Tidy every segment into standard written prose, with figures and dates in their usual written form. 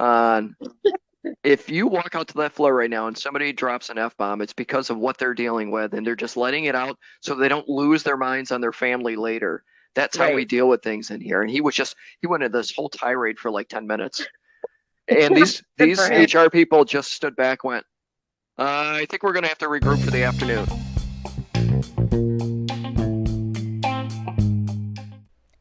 on if you walk out to that floor right now and somebody drops an F-bomb, it's because of what they're dealing with, and they're just letting it out so they don't lose their minds on their family later. That's how we Right. deal with things in here. And he went into this whole tirade for like 10 minutes. And these Good for these him. HR people just stood back, went, I think we're gonna have to regroup for the afternoon.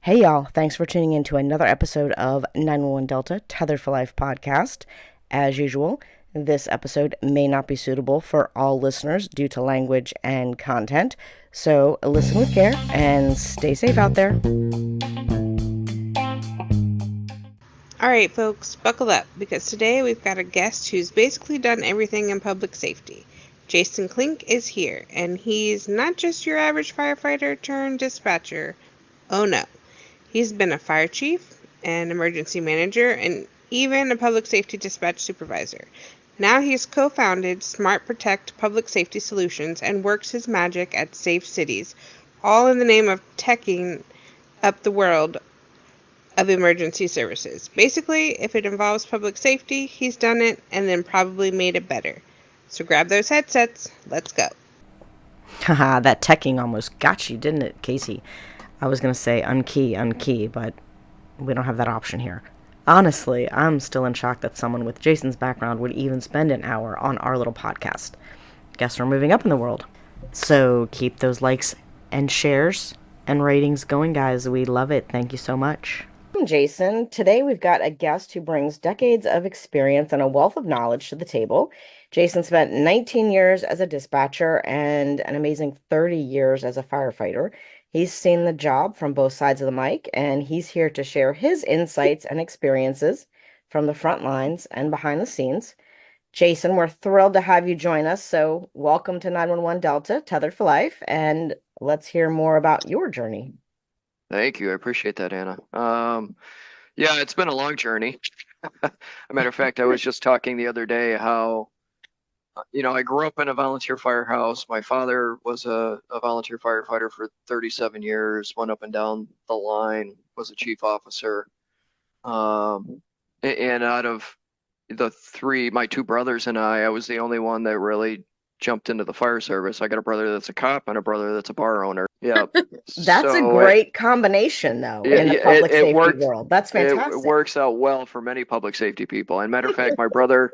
Hey y'all, thanks for tuning in to another episode of 911 Delta Tethered for Life podcast. As usual, this episode may not be suitable for all listeners due to language and content, so listen with care and stay safe out there. All right, folks, buckle up because today we've got a guest who's basically done everything in public safety. Jason Klink is here, and he's not just your average firefighter turned dispatcher. Oh no. He's been a fire chief, an emergency manager, and even a public safety dispatch supervisor. Now he's co-founded SmartProtect Public Safety Solutions and works his magic at Safe Cities, all in the name of teching up the world of emergency services. Basically, if it involves public safety, he's done it and then probably made it better. So grab those headsets. Let's go. Haha, that teching almost got you, didn't it, Casey? I was going to say unkey, but we don't have that option here. Honestly, I'm still in shock that someone with Jason's background would even spend an hour on our little podcast. Guess we're moving up in the world. So keep those likes and shares and ratings going, guys. We love it. Thank you so much. I'm Jason. Today we've got a guest who brings decades of experience and a wealth of knowledge to the table. Jason spent 19 years as a dispatcher and an amazing 30 years as a firefighter. He's seen the job from both sides of the mic, and he's here to share his insights and experiences from the front lines and behind the scenes. Jason, we're thrilled to have you join us. So, welcome to 911 Delta, Tethered for Life, and let's hear more about your journey. Thank you. I appreciate that, Anna. Yeah, it's been a long journey. A matter of fact, I was just talking the other day how I grew up in a volunteer firehouse. My father was a volunteer firefighter for 37 years, went up and down the line, was a chief officer. And out of the three, my two brothers and I was the only one that really jumped into the fire service. I got a brother that's a cop and a brother that's a bar owner. Yeah. That's a So great combination, though, in the it, public it safety worked. world. That's It fantastic. works out well for many public safety people. And matter of fact, my brother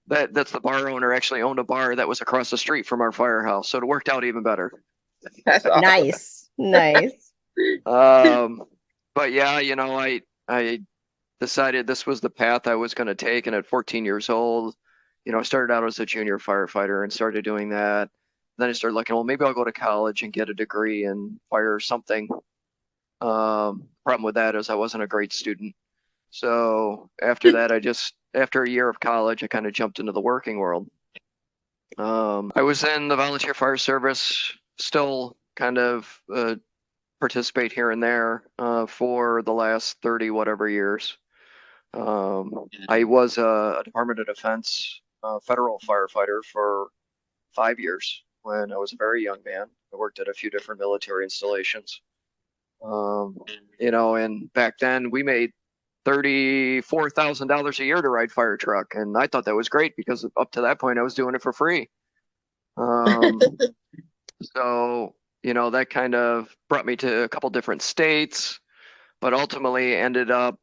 that's the bar owner actually owned a bar that was across the street from our firehouse, so it worked out even better. That's awesome. Nice, nice. Um, but yeah, I decided this was the path I was going to take, and at 14 years old, I started out as a junior firefighter and started doing that. Then I started looking, well, maybe I'll go to college and get a degree in fire something. Problem with that is I wasn't a great student. So after that, after a year of college, I kind of jumped into the working world. I was in the volunteer fire service, still kind of participate here and there for the last 30 whatever years. I was a Department of Defense federal firefighter for 5 years when I was a very young man. I worked at a few different military installations. And back then we made $34,000 a year to ride fire truck, and I thought that was great because up to that point I was doing it for free. Um, so that kind of brought me to a couple different states, but ultimately ended up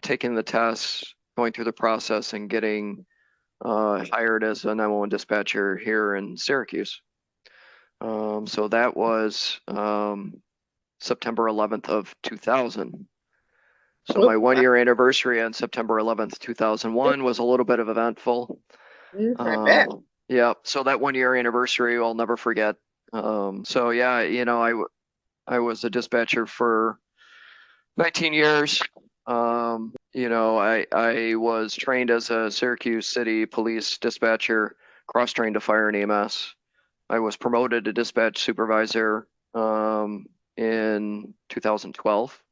taking the tests, going through the process, and getting hired as a 911 dispatcher here in Syracuse. So that was September 11th of 2000. So my 1 year anniversary on September 11th, 2001 was a little bit of eventful. I bet. Yeah, so that 1 year anniversary I'll never forget. So yeah, I was a dispatcher for 19 years. I was trained as a Syracuse City Police dispatcher, cross-trained to fire and EMS. I was promoted to dispatch supervisor in 2012.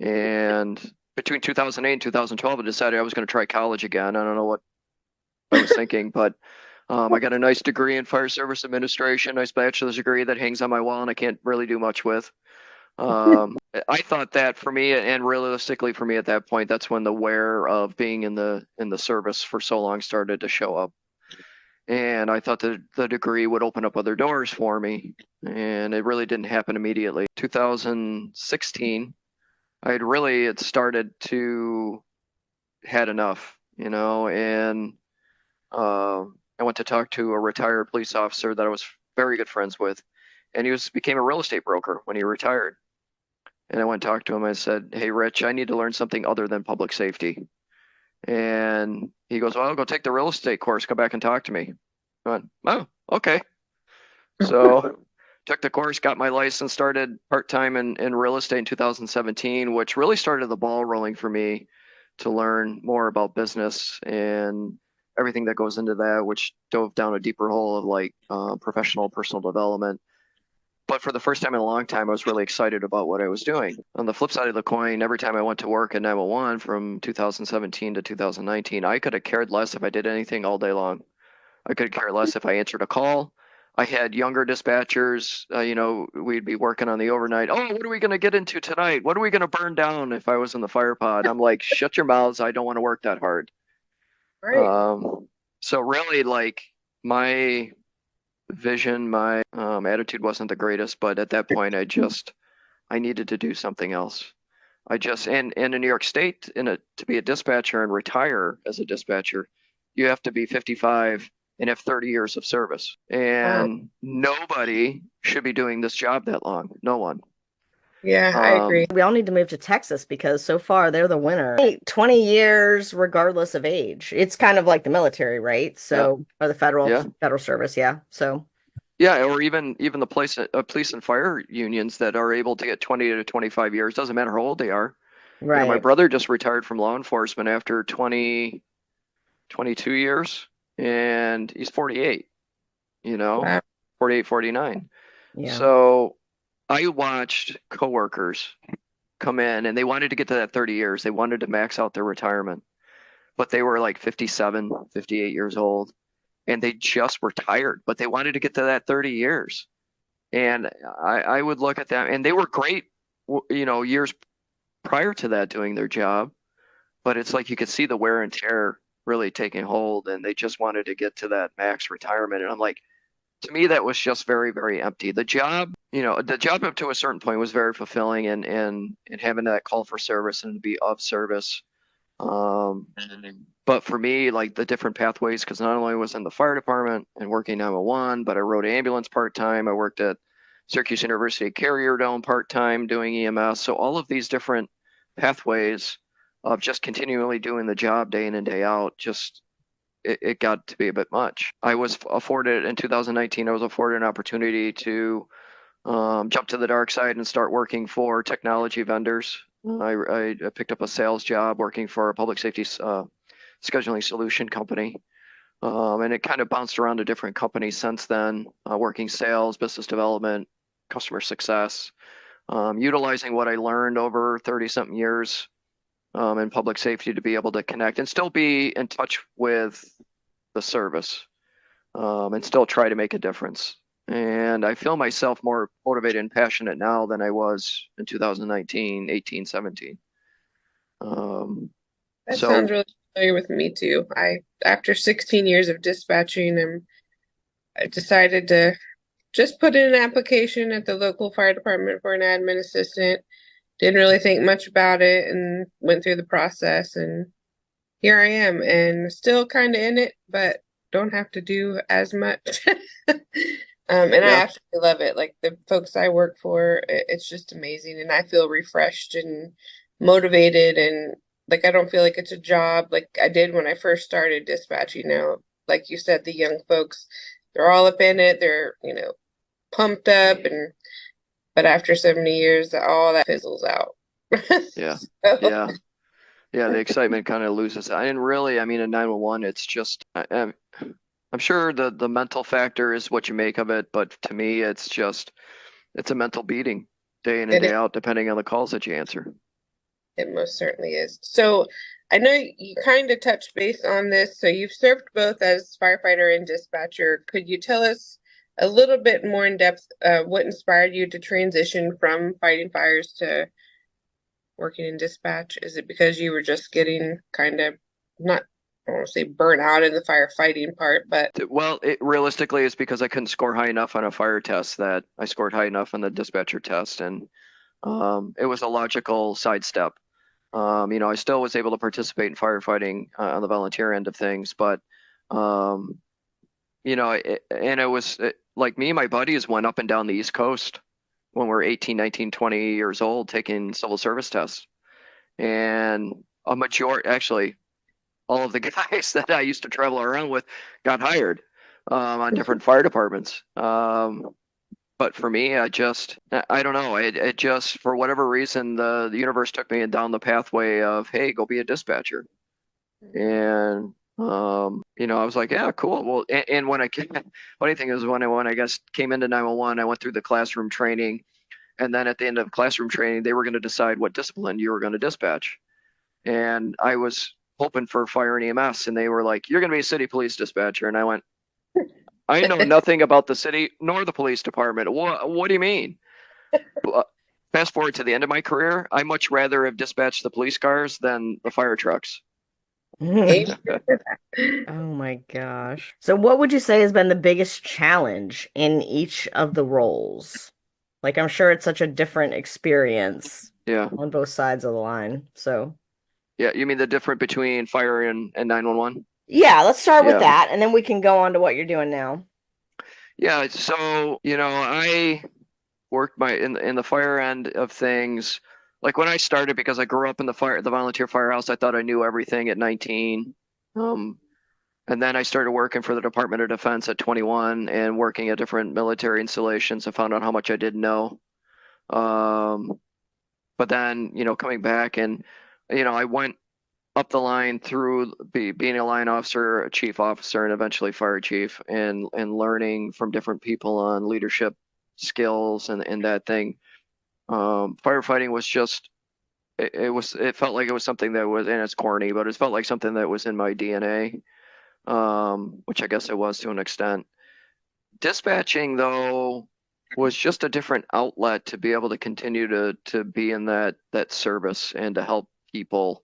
And between 2008 and 2012, I decided I was going to try college again. I don't know what I was thinking, but I got a nice degree in fire service administration, nice bachelor's degree that hangs on my wall and I can't really do much with. I thought that for me, and realistically for me at that point, that's when the wear of being in the service for so long started to show up. And I thought the degree would open up other doors for me, and it really didn't happen immediately. 2016, had started to had enough, and I went to talk to a retired police officer that I was very good friends with, and became a real estate broker when he retired. And I went and talked to him. I said, "Hey, Rich, I need to learn something other than public safety." And he goes, "Well, go take the real estate course. Come back and talk to me." I went, "Oh, okay." So took the course, got my license, started part-time in real estate in 2017, which really started the ball rolling for me to learn more about business and everything that goes into that, which dove down a deeper hole of like professional personal development. But for the first time in a long time, I was really excited about what I was doing. On the flip side of the coin, every time I went to work at 911 from 2017 to 2019, I could have cared less if I did anything all day long. I could care less if I answered a call. I had younger dispatchers, we'd be working on the overnight. Oh, what are we going to get into tonight? What are we going to burn down if I was in the fire pod? I'm like, shut your mouths. I don't want to work that hard. Right. So really, like, my vision, my attitude wasn't the greatest, but at that point, I needed to do something else. And in New York State, to be a dispatcher and retire as a dispatcher, you have to be 55 and have 30 years of service. And nobody should be doing this job that long. No one. Yeah, I agree. We all need to move to Texas because so far they're the winner. 20 years regardless of age. It's kind of like the military, right? So, or the federal service, yeah. So, yeah, or even the police and fire unions that are able to get 20 to 25 years. Doesn't matter how old they are. right. My brother just retired from law enforcement after 22 years, and he's 48, Wow. 48, 49. Yeah. So I watched coworkers come in and they wanted to get to that 30 years. They wanted to max out their retirement, but they were like 57, 58 years old, and they just were tired, but they wanted to get to that 30 years. And I would look at them, and they were great, years prior to that doing their job, but it's like you could see the wear and tear really taking hold, and they just wanted to get to that max retirement. And I'm like, to me, that was just very, very empty. The job up to a certain point was very fulfilling, and having that call for service and to be of service. But for me, like the different pathways, because not only was in the fire department and working 911, but I rode ambulance part-time. I worked at Syracuse University Carrier Dome part-time doing EMS. So all of these different pathways of just continually doing the job day in and day out, it got to be a bit much. I was afforded in 2019, I was afforded an opportunity to jump to the dark side and start working for technology vendors. I picked up a sales job working for a public safety scheduling solution company. And it kind of bounced around to different companies since then, working sales, business development, customer success, utilizing what I learned over 30-something years in public safety to be able to connect and still be in touch with the service and still try to make a difference. And I feel myself more motivated and passionate now than I was in 2019, 18, 17. That sounds really familiar with me too. After 16 years of dispatching, I decided to just put in an application at the local fire department for an admin assistant. Didn't really think much about it and went through the process, and here I am, and still kind of in it, but don't have to do as much. And I absolutely love it. Like the folks I work for, it's just amazing, and I feel refreshed and motivated, and like I don't feel like it's a job like I did when I first started dispatching. Now, like you said, the young folks, they're all up in it. They're, pumped up, but after 70 years, all that fizzles out. Yeah. So, Yeah. Yeah, the excitement kind of loses. In 911, it's just, I'm sure the mental factor is what you make of it, but to me, it's a mental beating day in and day out, depending on the calls that you answer. It most certainly is. So I know you kind of touched base on this. So you've served both as firefighter and dispatcher. Could you tell us a little bit more in depth, what inspired you to transition from fighting fires to working in dispatch? Is it because you were just getting kind of not, I don't want to say burnt out in the firefighting part, but Well, realistically, it's because I couldn't score high enough on a fire test that I scored high enough on the dispatcher test, and it was a logical sidestep. I still was able to participate in firefighting on the volunteer end of things, but um, and it was like me and my buddies went up and down the East Coast when we were 18, 19, 20 years old taking civil service tests. And a majority, actually, all of the guys that I used to travel around with got hired on different fire departments. But for me, I don't know. It just, for whatever reason, the universe took me down the pathway of, hey, go be a dispatcher. And I was like, yeah, cool. Well, and when I came, funny thing is when I guess came into 911, I went through the classroom training, and then at the end of classroom training, they were going to decide what discipline you were going to dispatch. And I was hoping for fire and EMS, and they were like, you're going to be a city police dispatcher. And I went, I know nothing about the city nor the police department. What do you mean? Fast forward to the end of my career, I much rather have dispatched the police cars than the fire trucks. amen. Oh my gosh. So what would you say has been the biggest challenge in each of the roles? Like, I'm sure it's such a different experience Yeah. on both sides of the line. So, Yeah, you mean the difference between fire and 911? yeah, let's start with Yeah. that, and then we can go on to what you're doing now. Yeah, so, I worked in the fire end of things. Like when I started, because I grew up in the volunteer firehouse, I thought I knew everything at 19. And then I started working for the Department of Defense at 21 and working at different military installations. I found out how much I didn't know. But then, coming back and, I went up the line through being a line officer, a chief officer, and eventually fire chief, and learning from different people on leadership skills and that thing. Firefighting was just it felt like it was something that was, and it's corny, but it felt like something that was in my DNA, which I guess it was to an extent. Dispatching, though, was just a different outlet to be able to continue to be in that service and to help people.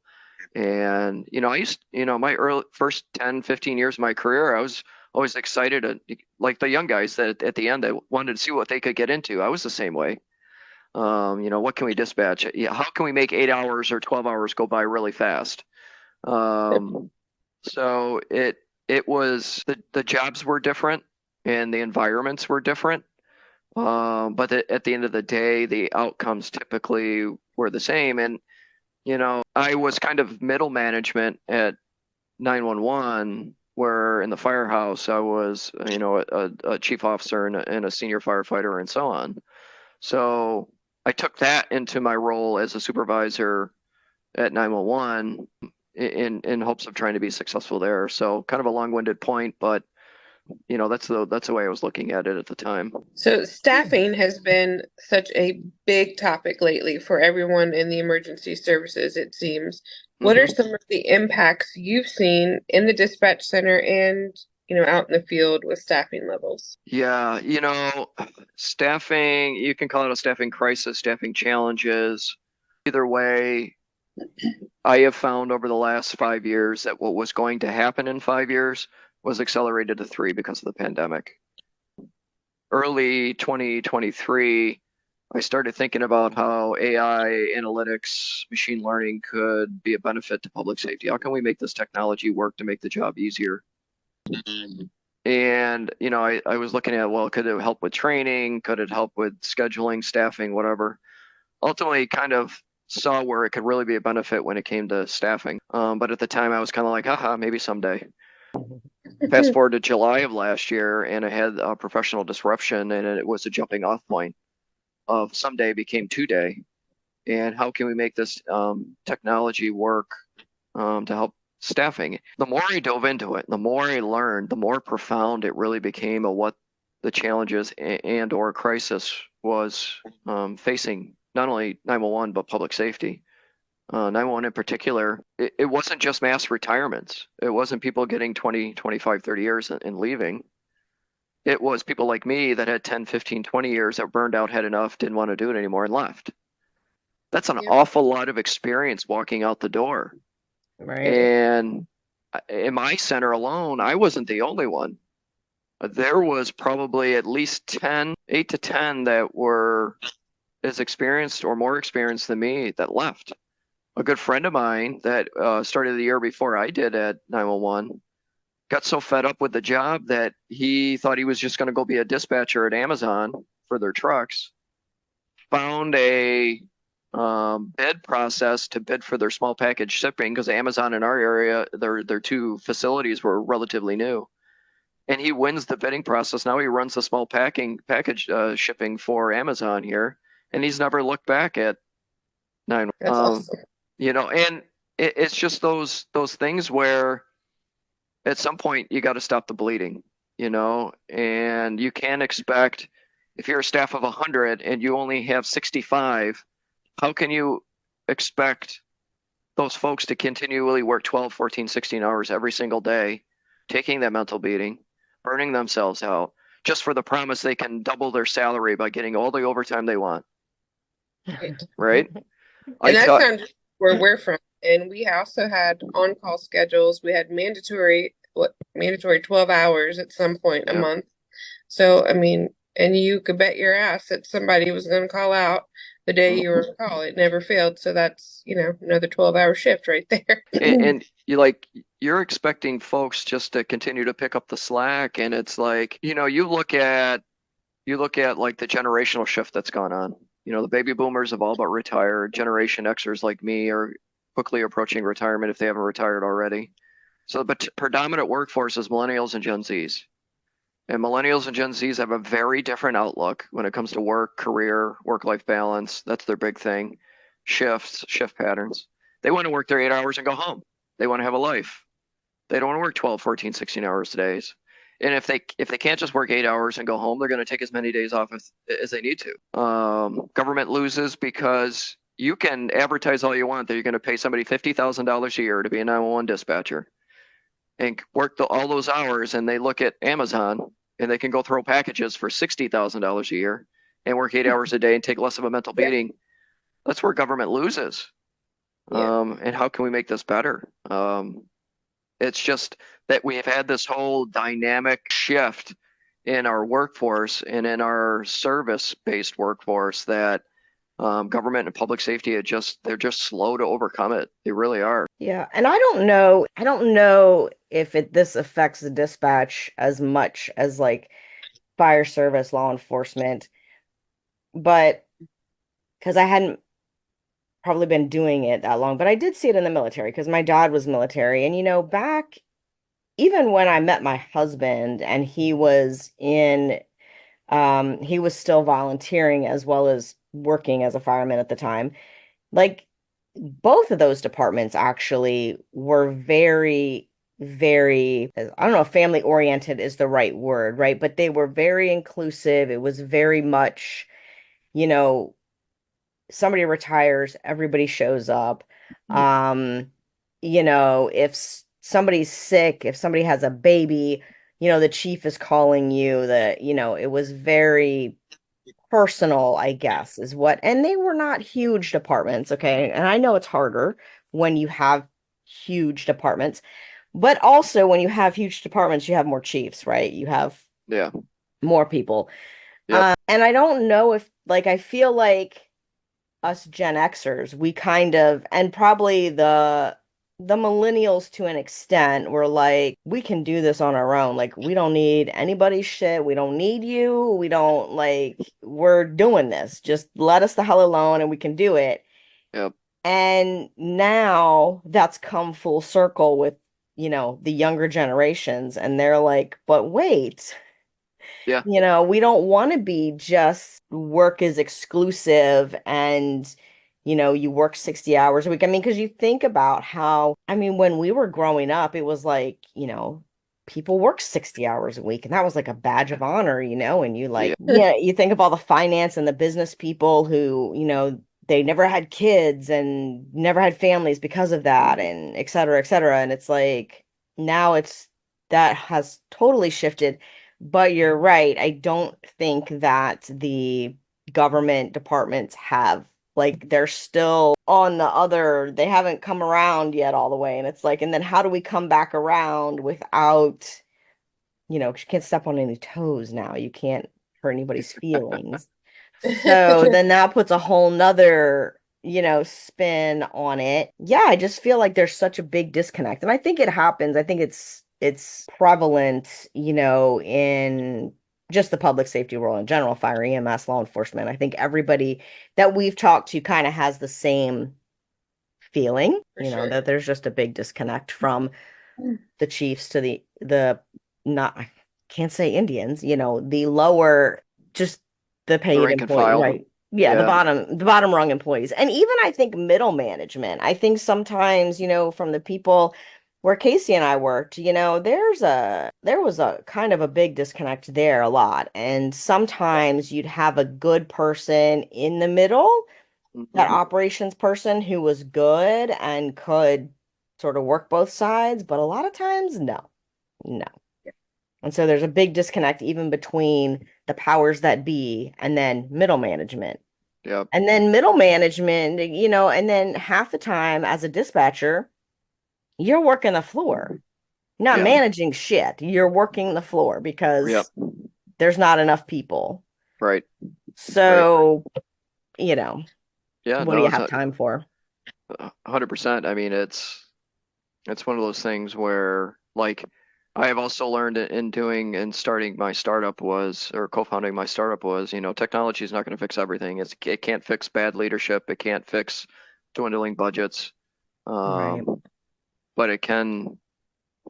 And I used, my first 10, 15 years of my career, I was always excited like the young guys that at the end I wanted to see what they could get into. I was the same way. What can we dispatch? Yeah, how can we make 8 hours or 12 hours go by really fast? So it was the jobs were different and the environments were different. But at the end of the day, the outcomes typically were the same. And I was kind of middle management at 911, where in the firehouse I was, a chief officer and a senior firefighter and so on. So I took that into my role as a supervisor at 911 in hopes of trying to be successful there. So kind of a long-winded point, but that's the way I was looking at it at the time. So staffing has been such a big topic lately for everyone in the emergency services, it seems. What are some of the impacts you've seen in the dispatch center and, out in the field with staffing levels? Yeah, staffing, you can call it a staffing crisis, staffing challenges. Either way, I have found over the last 5 years that what was going to happen in 5 years was accelerated to 3 because of the pandemic. Early 2023, I started thinking about how AI, analytics, machine learning could be a benefit to public safety. How can we make this technology work to make the job easier? And, I was looking at, well, could it help with training? Could it help with scheduling, staffing, whatever? Ultimately, kind of saw where it could really be a benefit when it came to staffing. But at the time, I was kind of like, haha, maybe someday. Fast forward to July of last year, and I had a professional disruption, and it was a jumping off point of someday became today. And how can we make this technology work to help staffing? The more I dove into it, the more I learned, the more profound it really became of what the challenges and or crisis was facing not only 911 but public safety. 911 in particular, it wasn't just mass retirements. It wasn't people getting 20, 25, 30 years and leaving. It was people like me that had 10, 15, 20 years that burned out, had enough, didn't want to do it anymore, and left. That's an Yep. awful lot of experience walking out the door. Right. And in my center alone, I wasn't the only one. There was probably at least 10, 8 to 10 that were as experienced or more experienced than me that left. A good friend of mine that started the year before I did at 911 got so fed up with the job that he thought he was just going to go be a dispatcher at Amazon for their trucks. Found a bid process to bid for their small package shipping because Amazon in our area, their two facilities were relatively new. And he wins the bidding process. Now he runs the small package shipping for Amazon here, and he's never looked back at nine. That's awesome. And it's just those things where at some point you got to stop the bleeding, and you can't expect if you're a staff of 100 and you only have 65, how can you expect those folks to continually work 12, 14, 16 hours every single day, taking that mental beating, burning themselves out, just for the promise they can double their salary by getting all the overtime they want, Right. right? I And that's tell, not where we're from. And we also had on-call schedules. We had mandatory 12 hours at some point a yeah. month. So, I mean, and you could bet your ass that somebody was going to call out the day you were on call. It never failed. So that's, another 12-hour shift right there. And you're expecting folks just to continue to pick up the slack, and it's like, you look at like the generational shift that's gone on. The baby boomers have all but retired. Generation Xers like me are quickly approaching retirement if they haven't retired already. So the predominant workforce is millennials and Gen Zs. And millennials and Gen Zs have a very different outlook when it comes to work, career, work-life balance. That's their big thing. Shifts, shift patterns. They want to work their 8 hours and go home. They want to have a life. They don't want to work 12, 14, 16 hours days. And if they can't just work 8 hours and go home, they're going to take as many days off as they need to. Government loses because you can advertise all you want that you're going to pay somebody $50,000 a year to be a 911 dispatcher and work all those hours, and they look at Amazon and they can go throw packages for $60,000 a year and work 8 hours a day and take less of a mental Yeah. beating. That's where government loses. Yeah. And how can we make this better? It's just that we have had this whole dynamic shift in our workforce and in our service-based workforce that government and public safety they're just slow to overcome it. They really are. Yeah, and I don't know if this affects the dispatch as much as like fire service, law enforcement, but because I hadn't probably been doing it that long, but I did see it in the military because my dad was military. And back even when I met my husband and he was still volunteering as well as working as a fireman at the time. Like both of those departments actually were very, very, I don't know if family oriented is the right word, right? But they were very inclusive. It was very much, you know, somebody retires, everybody shows up. Um, if somebody's sick, if somebody has a baby, the chief is calling you, it was very personal, I guess, and they were not huge departments, okay? And I know it's harder when you have huge departments, but also when you have huge departments, you have more chiefs, right? You have Yeah. more people. Yep. And I don't know if, like, I feel like us Gen Xers, we kind of, and probably the millennials to an extent were like, we can do this on our own. Like, we don't need anybody's shit. We don't need you. We don't like, we're doing this. Just let us the hell alone and we can do it. Yep. And now that's come full circle with, the younger generations. And they're like, but wait. Yeah. We don't want to be just work is exclusive and, you work 60 hours a week. I mean, because you think about how, I mean, when we were growing up, it was like, people work 60 hours a week and that was like a badge of honor, and you like, Yeah. yeah, you think of all the finance and the business people who, they never had kids and never had families because of that and et cetera, et cetera. And it's like now that has totally shifted. But you're right. I don't think that the government departments have, like, they're still on the other, they haven't come around yet all the way. And it's like, and then how do we come back around without, you can't step on any toes now. You can't hurt anybody's feelings. So then that puts a whole nother, spin on it. Yeah, I just feel like there's such a big disconnect. And I think it happens. I think it's prevalent, in just the public safety world in general, fire, EMS, law enforcement. I think everybody that we've talked to kind of has the same feeling, For sure. that there's just a big disconnect from the chiefs to the not I can't say Indians, the lower, just the The paid rank and employee, file. right? Yeah, the Yeah. bottom rung employees. And even I think middle management. I think sometimes, from the people where Casey and I worked, there was a kind of a big disconnect there a lot. And sometimes you'd have a good person in the middle, that Hmm. operations person who was good and could sort of work both sides, but a lot of times, no, no. And so there's a big disconnect even between the powers that be and then middle management. Yep. And then middle management, and then half the time as a dispatcher, you're working the floor. You're not Yeah. managing shit. You're working the floor Yep. because there's not enough people. Right. Right. So, Yeah. what do No, you it's have time for? 100%. I mean, it's one of those things where, like, I have also learned in doing and starting my startup was, or co-founding my startup was, technology is not going to fix everything. It can't fix bad leadership. It can't fix dwindling budgets. Right. But it can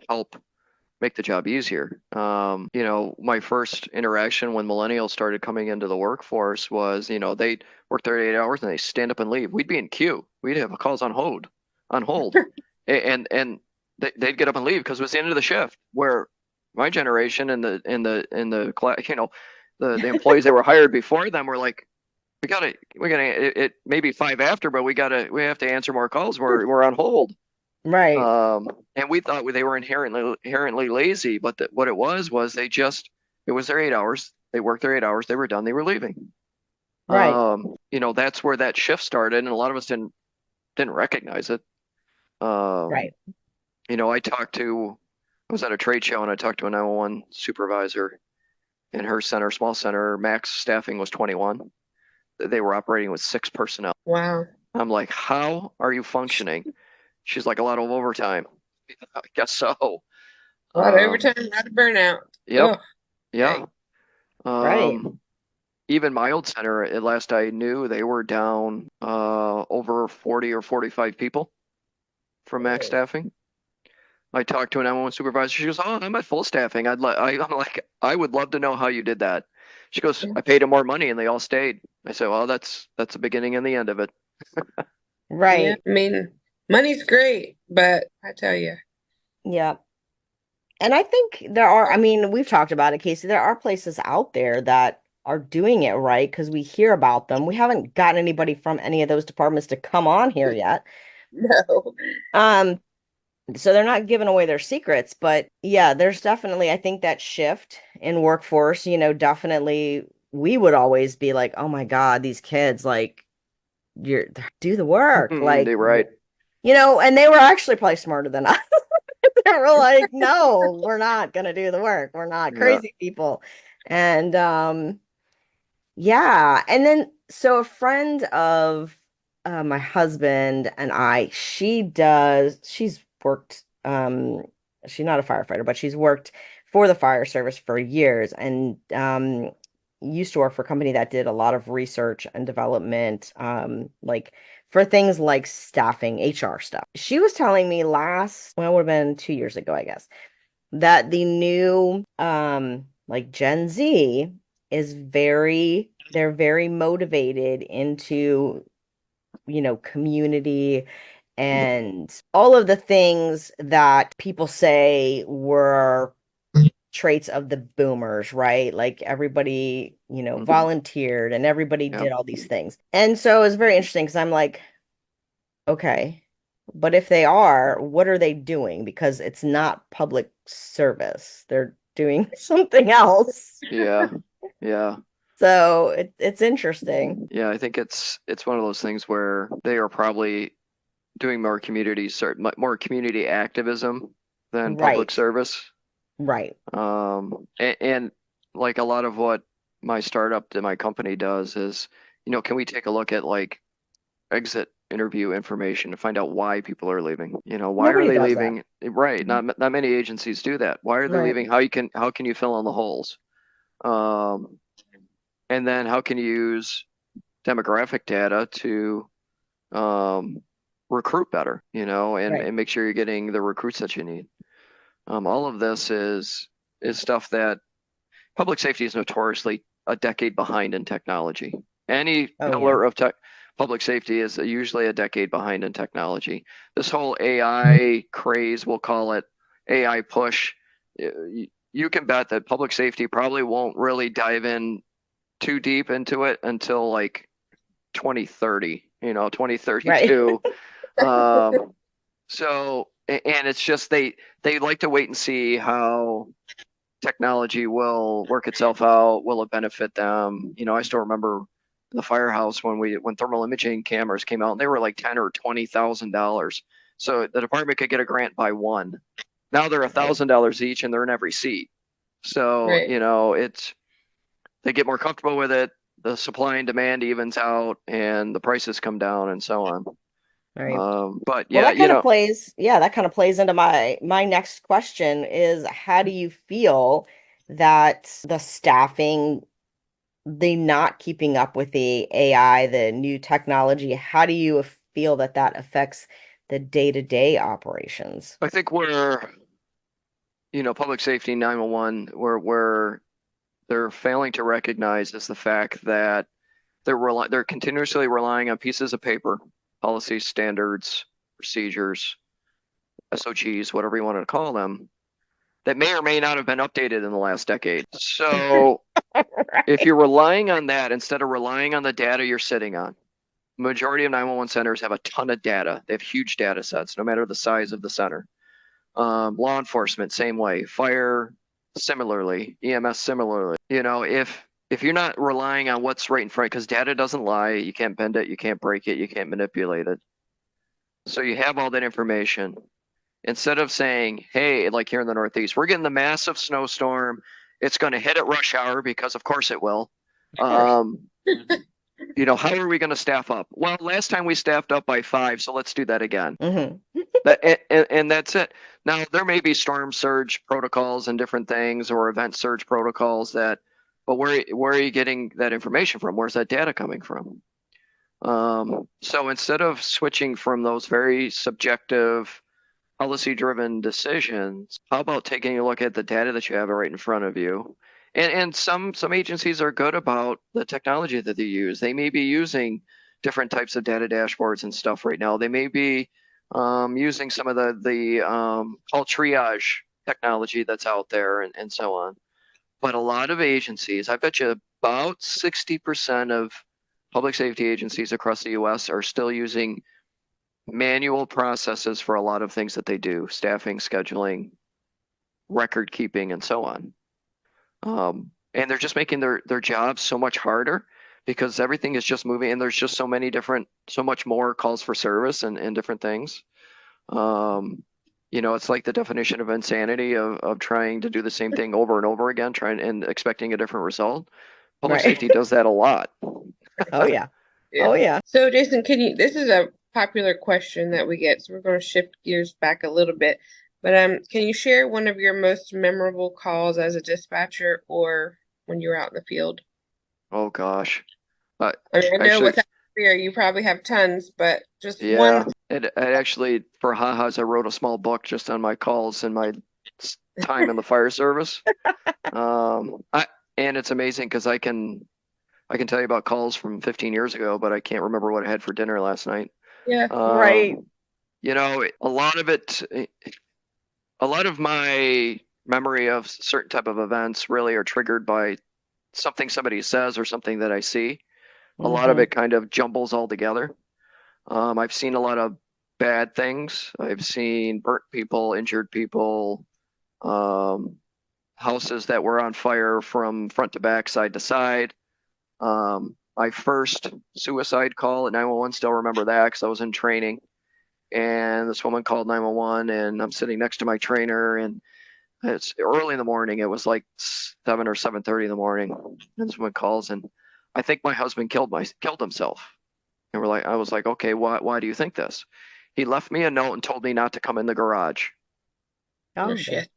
help make the job easier. My first interaction when millennials started coming into the workforce was, they work their 8 hours and they stand up and leave. We'd be in queue. We'd have calls on hold, and they'd get up and leave because it was the end of the shift. Where my generation and the class, the employees that were hired before them were like, it maybe five after, but we have to answer more calls. We're on hold. Right. And we thought they were inherently lazy, but what it was it was their 8 hours. They worked their 8 hours. They were done. They were leaving. Right. That's where that shift started, and a lot of us didn't recognize it. Um, Right. I was at a trade show and I talked to a 911 supervisor in her center, small center. Max staffing was 21. They were operating with 6 personnel. Wow. I'm like, how are you functioning? She's like, a lot of overtime. I guess so. A lot of Um, overtime, a lot of burnout. yep, Oh, yeah. Right. Um, Even my old center, at last I knew, they were down over 40 or 45 people from max dang. staffing. I talked to an M1 supervisor. She goes, "Oh, I'm at full staffing. I'm like, I would love to know how you did that." She goes, "I paid them more money and they all stayed." I said, "Well, that's the beginning and the end of it." Yeah, Right. I mean, money's great, but I tell you, Yeah. And I think there are, I mean, we've talked about it, Casey. There are places out there that are doing it right because we hear about them. We haven't gotten anybody from any of those departments to come on here yet. no. Um, so they're not giving away their secrets, but yeah, there's definitely, I think that shift in workforce, definitely we would always be like, oh my God, these kids, like, do the work. Like, They're right. and they were actually probably smarter than us. They were like, no, we're not gonna do the work. We're not Yeah. crazy people. And yeah. And then so a friend of my husband and I, she's worked, she's not a firefighter, but she's worked for the fire service for years and used to work for a company that did a lot of research and development, like for things like staffing, HR stuff. She was telling me well, it would have been 2 years ago, I guess, that the new like Gen Z is they're very motivated into, community and all of the things that people say were traits of the boomers, right? Like everybody, Hmm. volunteered and everybody Yeah. did all these things. And so it's very interesting because I'm like, okay, but if they are, what are they doing? Because it's not public service. They're doing something else. Yeah. Yeah. So it's interesting. Yeah, I think it's one of those things where they are probably doing more community activism than public Right. service. Right. And like a lot of what my startup and my company does is, can we take a look at like exit interview information to find out why people are leaving? Why are Nobody they does that. leaving? Right. Not many agencies do that. Why are they Right. leaving? How can you fill in the holes? Um, and then how can you use demographic data to um, recruit better, Right. and make sure you're getting the recruits that you need. All of this is stuff that public safety is notoriously a decade behind in technology. Any Oh yeah. pillar of public safety is usually a decade behind in technology. This whole AI craze, we'll call it AI push, you can bet that public safety probably won't really dive in too deep into it until like 2030, Right. 2032. Um, and it's just they like to wait and see how technology will work itself out. Will it benefit them? I still remember the firehouse when thermal imaging cameras came out, and they were like $10,000 or $20,000. So the department could get a grant by one. Now they're Right. $1,000 each, and they're in every seat. So Right. it's they get more comfortable with it. The supply and demand evens out, and the prices come down, and so on. Right. But Well, yeah, that kind of plays into my next question is how do you feel that the staffing, the not keeping up with the AI, the new technology, how do you feel that that affects the day-to-day operations? I think public safety 911, where they're failing to recognize is the fact that they're continuously relying on pieces of paper, policies, standards, procedures, SOGs, whatever you want to call them, that may or may not have been updated in the last decade. So if you're relying on that instead of relying on the data you're sitting on, majority of 911 centers have a ton of data. They have huge data sets, no matter the size of the center. Law enforcement, same way. Fire, similarly. EMS, similarly. If you're not relying on what's right in front, because data doesn't lie, you can't bend it, you can't break it, you can't manipulate it. So you have all that information. Instead of saying, hey, like here in the Northeast, we're getting the massive snowstorm. It's going to hit at rush hour because, of course, it will. Of course. How are we going to staff up? Well, last time we staffed up by 5, so let's do that again. Mm-hmm. And that's it. Now, there may be storm surge protocols and different things or event surge protocols but where are you getting that information from? Where's that data coming from? So instead of switching from those very subjective, policy-driven decisions, how about taking a look at the data that you have right in front of you? And some agencies are good about the technology that they use. They may be using different types of data dashboards and stuff right now. They may be using some of the call triage technology that's out there and so on. But a lot of agencies, I bet you about 60% of public safety agencies across the U.S. are still using manual processes for a lot of things that they do: staffing, scheduling, record keeping, and so on. And they're just making their jobs so much harder because everything is just moving, and there's just so much more calls for service and different things. It's like the definition of insanity of trying to do the same thing over and over again, trying and expecting a different result. Public Right. safety does that a lot. Oh yeah. Yeah. Oh yeah. So, Jason, this is a popular question that we get, so we're going to shift gears back a little bit. But can you share one of your most memorable calls as a dispatcher or when you're out in the field? Oh gosh. I mean, I know Actually, without fear, you probably have tons, but just yeah. one. I actually, for ha-has, I wrote a small book just on my calls and my time in the fire service. I and it's amazing because I can tell you about calls from 15 years ago, but I can't remember what I had for dinner last night. Yeah. Right. A lot of my memory of certain type of events really are triggered by something somebody says or something that I see. A lot of Mm-hmm. it kind of jumbles all together. I've seen a lot of bad things. I've seen burnt people, injured people, houses that were on fire from front to back, side to side. My first suicide call at 911, still remember that because I was in training. And this woman called 911, and I'm sitting next to my trainer, and it's early in the morning. It was like 7 or 7:30 in the morning. And this woman calls, and I think my husband killed himself. And I was like, okay, why do you think this? He left me a note and told me not to come in the garage. Oh, Oh, shit.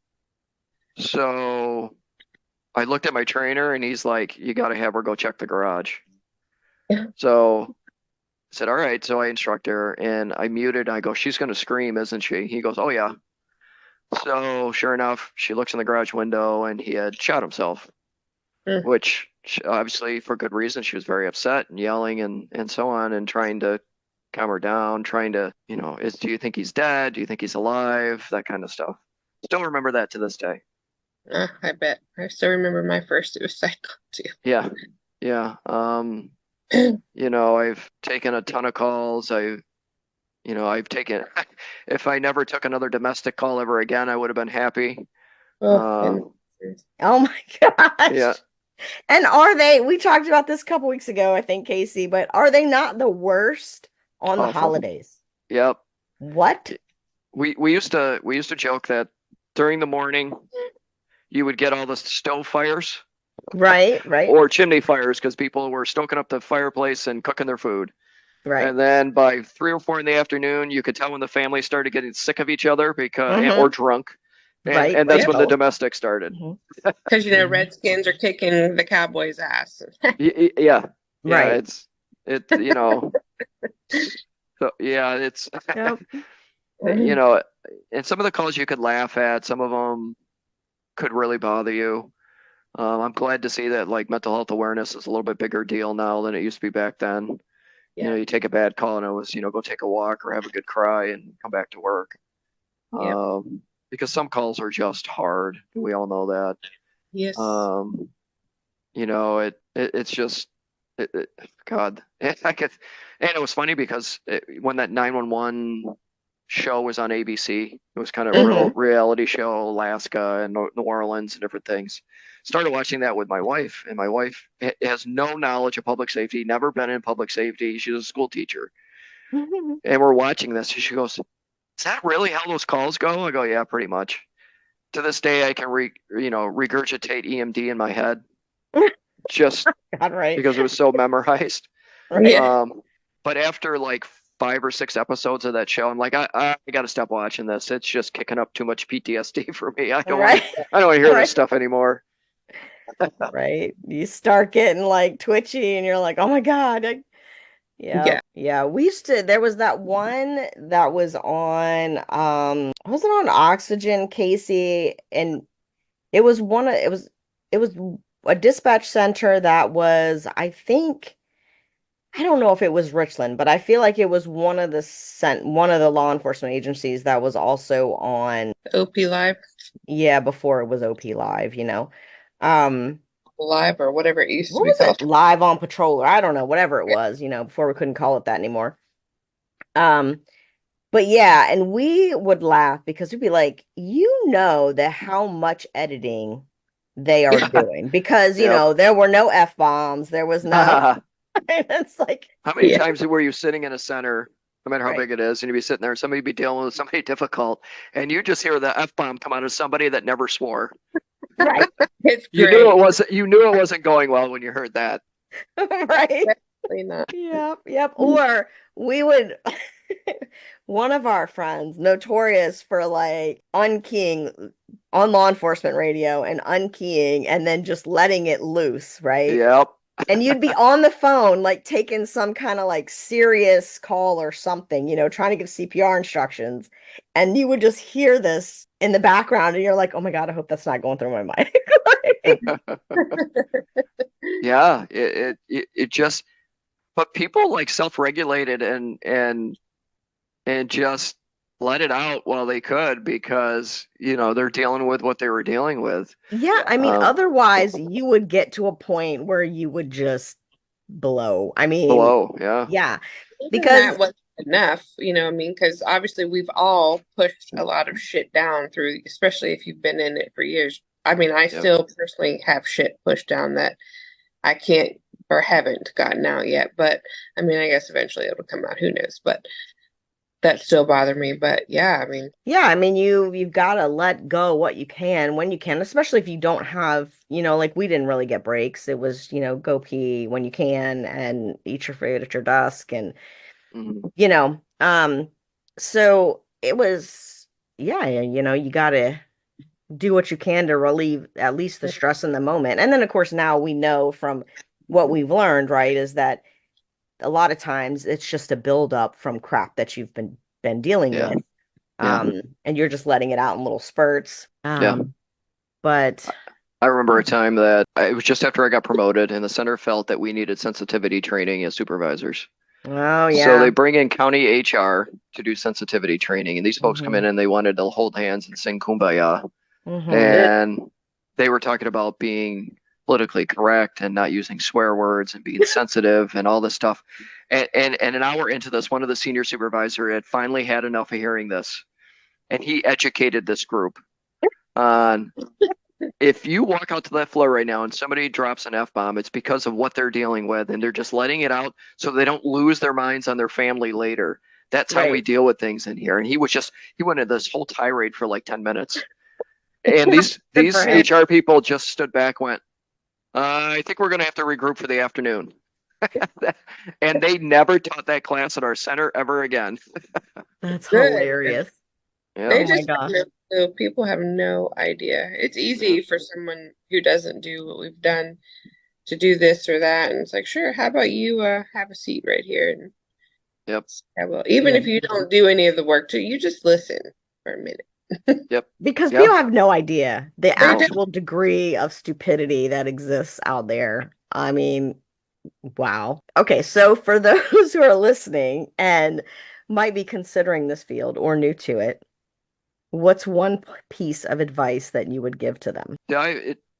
So I looked at my trainer, and he's like, you got to have her go check the garage. Yeah. So I said, all right. So I instruct her, and I muted. I go, she's going to scream, isn't she? He goes, oh, yeah. So sure enough, she looks in the garage window, and he had shot himself, which obviously for good reason. She was very upset and yelling and so on, and trying to calm her down, trying to, do you think he's dead? Do you think he's alive? That kind of stuff. Still remember that to this day. I bet. I still remember my first suicide call too. Yeah. Yeah. I've taken a ton of calls. I've taken, if I never took another domestic call ever again, I would have been happy. Oh my gosh. Yeah. And we talked about this a couple weeks ago, I think, Casey, but are they not the worst on the Awful. holidays? Yep. What? We used to joke that during the morning you would get all the stove fires. Right. Or chimney fires because people were stoking up the fireplace and cooking their food. Right. And then by 3 or 4 in the afternoon, you could tell when the family started getting sick of each other or drunk. And that's when the domestic started. Because, Redskins are kicking the Cowboys' ass. Yeah. Right. So, yeah, it's, Yep. and some of the calls you could laugh at, some of them could really bother you. I'm glad to see that like mental health awareness is a little bit bigger deal now than it used to be back then. Yeah. You take a bad call and it was, go take a walk or have a good cry and come back to work. Yep. Because some calls are just hard. We all know that. Yes. It's just, God, and it was funny because when that 911 show was on ABC, it was kind of a real reality show, Alaska and New Orleans and different things. Started watching that with my wife, and my wife has no knowledge of public safety, never been in public safety. She's a school teacher. And we're watching this, and she goes, is that really how those calls go? I go, yeah, pretty much. To this day, I can regurgitate EMD in my head, just because it was so memorized. Yeah. But after like 5 or 6 episodes of that show, I'm like, I got to stop watching this. It's just kicking up too much PTSD for me. I don't want to hear this stuff anymore. Right. You start getting like twitchy, and you're like, oh my God. Yeah. There was that one that was on was it on Oxygen, Casey? And it was a dispatch center that was, I don't know if it was Richland, but I feel like it was one of the law enforcement agencies that was also on OP Live. Yeah, before it was OP Live, Live or whatever it used to be called. Live on Patrol, or I don't know, whatever it was, before we couldn't call it that anymore. But yeah, and we would laugh because we'd be like, that how much editing they are doing because, there were no F-bombs, there was no, it's like. How many times were you sitting in a center, no matter how big it is, and you'd be sitting there and somebody would be dealing with somebody difficult, and you just hear the F-bomb come out of somebody that never swore. Right. You knew it wasn't going well when you heard that. Right. Yep. Or we would one of our friends, notorious for like unkeying on law enforcement radio and unkeying and then just letting it loose, right? Yep. And you'd be on the phone, like taking some kind of like serious call or something, trying to give CPR instructions. And you would just hear this in the background and you're like, oh my God, I hope that's not going through my mind. Yeah, it just, but people like self-regulated and just let it out while they could because, they're dealing with what they were dealing with. Yeah, I mean, otherwise you would get to a point where you would just blow. I mean, yeah. Yeah, because that wasn't enough, because obviously we've all pushed a lot of shit down through, especially if you've been in it for years, I mean, I Yep. still personally have shit pushed down that I can't or haven't gotten out yet. But I mean, I guess eventually it'll come out. Who knows? But that still bother me. But yeah, I mean, Yeah, I mean you've got to let go what you can when you can, especially if you don't have, like we didn't really get breaks. It was, go pee when you can and eat your food at your desk and Mhm. you know, so it was yeah, you got to do what you can to relieve at least the stress in the moment. And then of course now we know from what we've learned, right, is that a lot of times it's just a buildup from crap that you've been dealing Yeah. with. Yeah. And you're just letting it out in little spurts. Yeah. But I remember a time that it was just after I got promoted, and the center felt that we needed sensitivity training as supervisors. oh So they yeah. bring in county HR to do sensitivity training, and these folks come in Hmm. and they wanted to hold hands and sing Kumbaya. Hmm. ugh, And they were talking about being politically correct and not using swear words and being sensitive and all this stuff. And an hour into this, one of the senior supervisor had finally had enough of hearing this, and he educated this group on if you walk out to that floor right now and somebody drops an F-bomb, it's because of what they're dealing with, and they're just letting it out so they don't lose their minds on their family later. That's how we Right. deal with things in here. And he went into this whole tirade for like 10 minutes. And these Good for these him. HR people just stood back, went, I think we're gonna have to regroup for the afternoon. And they never taught that class at our center ever again. That's good. hilarious. Yeah. Oh They my just gosh. have no clue. People have no idea. It's Yeah. easy for someone who doesn't do what we've done to do this or that, and it's like, sure, how about you have a seat right here and Yep. yeah, well, even Yeah. if you don't do any of the work too, you just listen for a minute. Yep. Because Yeah. people have no idea the They do. No. actual degree of stupidity that exists out there. I mean, wow. Okay, so for those who are listening and might be considering this field or new to it, what's one piece of advice that you would give to them?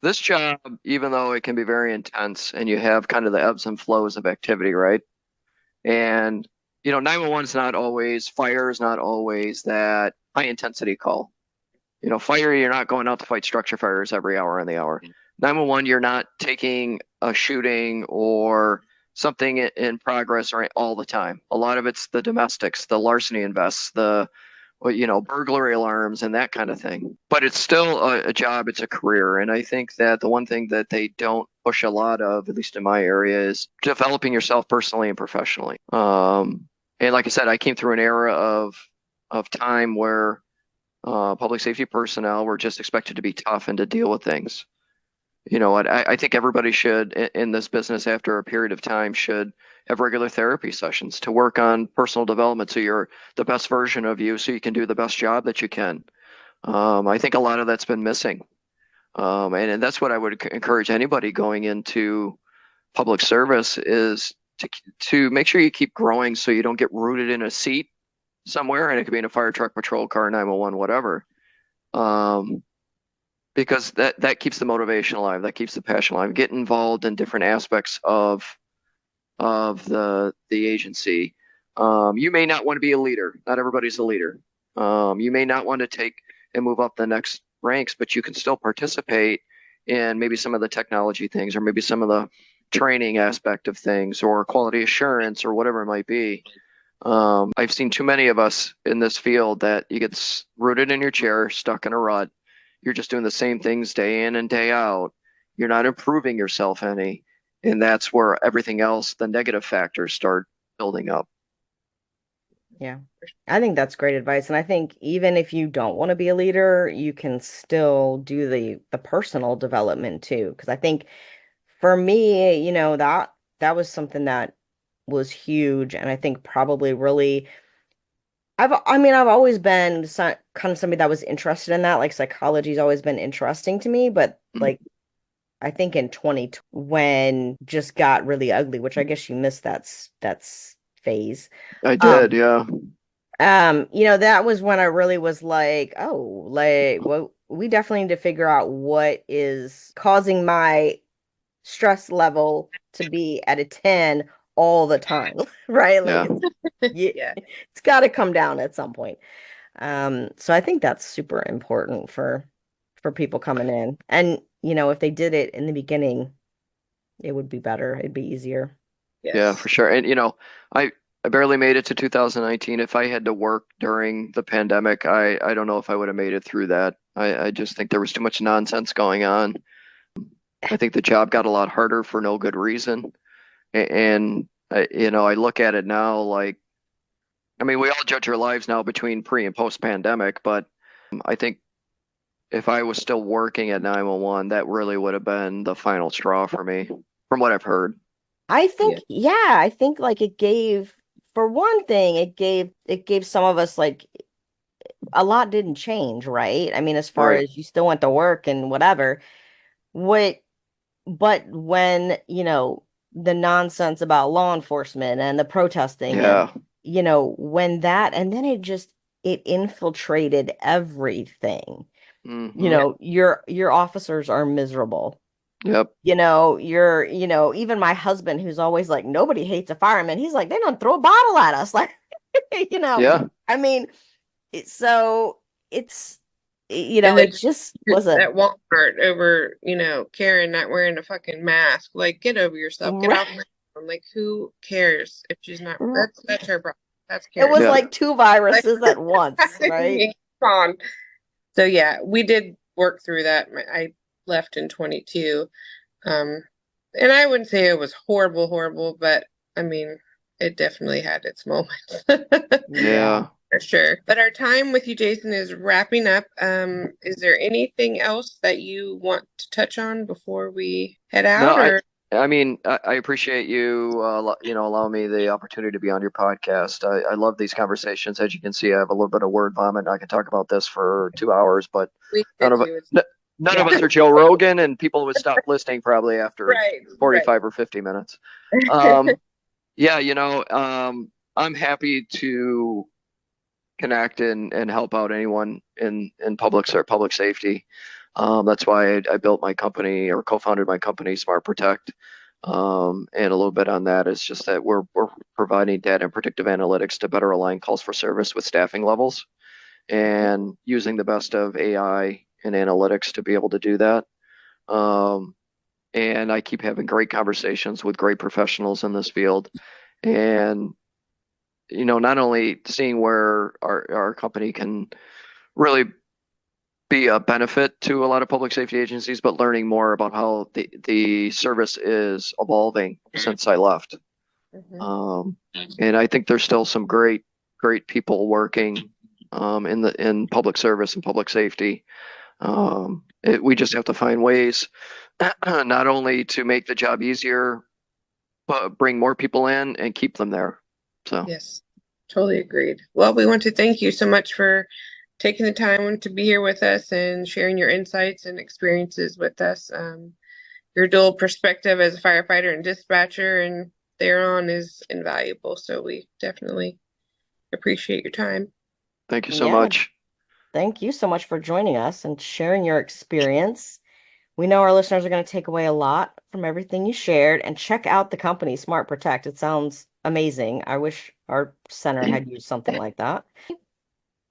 This job, even though it can be very intense and you have kind of the ebbs and flows of activity, right? And 911 is not always, fire is not always that high intensity call. Fire, you're not going out to fight structure fires every hour on the hour. 911, you're not taking a shooting or something in progress or all the time. A lot of it's the domestics, the larceny invests, the burglary alarms and that kind of thing. But it's still a job, it's a career. And I think that the one thing that they don't push a lot of, at least in my area, is developing yourself personally and professionally. And like I said, I came through an era of time where public safety personnel were just expected to be tough and to deal with things. What I think everybody should in this business after a period of time should have regular therapy sessions to work on personal development so you're the best version of you so you can do the best job that you can. I think a lot of that's been missing. And that's what I would encourage anybody going into public service is to make sure you keep growing so you don't get rooted in a seat somewhere, and it could be in a fire truck, patrol car, 911, whatever. Um, because that keeps the motivation alive, that keeps the passion alive. Get involved in different aspects of the agency. You may not want to be a leader. Not everybody's a leader. You may not want to take and move up the next ranks, but you can still participate in maybe some of the technology things, or maybe some of the training aspect of things, or quality assurance, or whatever it might be. I've seen too many of us in this field that you get rooted in your chair, stuck in a rut. You're just doing the same things day in and day out. You're not improving yourself any. And that's where everything else, the negative factors, start building up. Yeah. I think that's great advice. And I think even if you don't want to be a leader, you can still do the personal development too. Because I think for me, that was something that was huge. And I think probably really I've always been kind of somebody that was interested in that. Like psychology's always been interesting to me, but Mhm. like I think in 2020 when just got really ugly, which I guess you missed that's phase. I did, Um, yeah. that was when I really was like, oh, like, well, we definitely need to figure out what is causing my stress level to be at a 10 all the time, right? Like Yeah. yeah, Yeah. it's got to come down at some point. So I think that's super important for for people coming in. And, if they did it in the beginning, it would be better. It'd be easier. Yeah, for Yes. sure. And I barely made it to 2019. If I had to work during the pandemic, I don't know if I would have made it through that. I just think there was too much nonsense going on. I think the job got a lot harder for no good reason. And I look at it now like, I mean, we all judge our lives now between pre and post pandemic, but I think if I was still working at 911, that really would have been the final straw for me, from what I've heard. I Yeah. think, yeah, I think like it gave, for one thing, it gave some of us like a lot didn't change, right? I mean, as far Right. as you still went to work and whatever. What But when, the nonsense about law enforcement and the protesting and, Yeah. when that, and then it infiltrated everything. Hmm. Your officers are miserable. Yep. Even my husband, who's always like, nobody hates a fireman. He's like, they don't throw a bottle at us. Like, you know, Yeah. I mean, so it's, And then it just was at Walmart over, Karen not wearing a fucking mask. Like, get over yourself. Get off my phone. Like, who cares if she's not? That's her problem. That's it Karen's was Yeah. like two like, viruses at once, right? come on. So yeah, we did work through that. I left in 22. And I wouldn't say it was horrible, horrible, but I mean, it definitely had its moments. Yeah. Yeah. For sure. But our time with you, Jason, is wrapping up. Is there anything else that you want to touch on before we head No, out, or I mean, I appreciate you, allowing me the opportunity to be on your podcast. I love these conversations. As you can see, I have a little bit of word vomit. I could talk about this for 2 hours, but we none get of it, to? It's none of Yeah. us are Joe Rogan, and people would stop listening probably after right, 45 or 50 minutes. right. Um, yeah, I'm happy to connect and help out anyone in public safety. That's why I built my company or co-founded my company, SmartProtect. And a little bit on that is just that we're providing data and predictive analytics to better align calls for service with staffing levels and using the best of AI and analytics to be able to do that. And I keep having great conversations with great professionals in this field. And not only seeing where our company can really be a benefit to a lot of public safety agencies, but learning more about how the service is evolving since I left. Mhm. Um, and I think there's still some great people working in public service and public safety. We just have to find ways not only to make the job easier, but bring more people in and keep them there. So. Yes, totally agreed. Well, we want to thank you so much for taking the time to be here with us and sharing your insights and experiences with us. Your dual perspective as a firefighter and dispatcher and thereon is invaluable. So we definitely appreciate your time. Thank you so Yeah. much. Thank you so much for joining us and sharing your experience. We know our listeners are going to take away a lot from everything you shared, and check out the company Smart Protect. It sounds amazing. I wish our center had used something like that.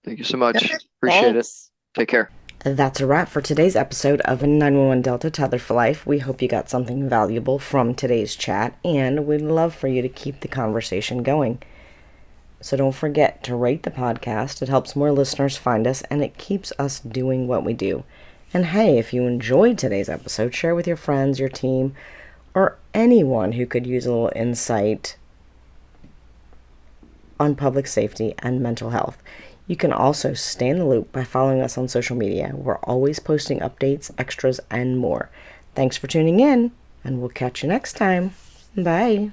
Thank you so much. Okay. Appreciate it. Thanks. Take care. That's a wrap for today's episode of 911 Delta Tether for Life. We hope you got something valuable from today's chat, and we'd love for you to keep the conversation going. So don't forget to rate the podcast. It helps more listeners find us, and it keeps us doing what we do. And hey, if you enjoyed today's episode, share with your friends, your team, or anyone who could use a little insight on public safety and mental health. You can also stay in the loop by following us on social media. We're always posting updates, extras, and more. Thanks for tuning in, and we'll catch you next time. Bye.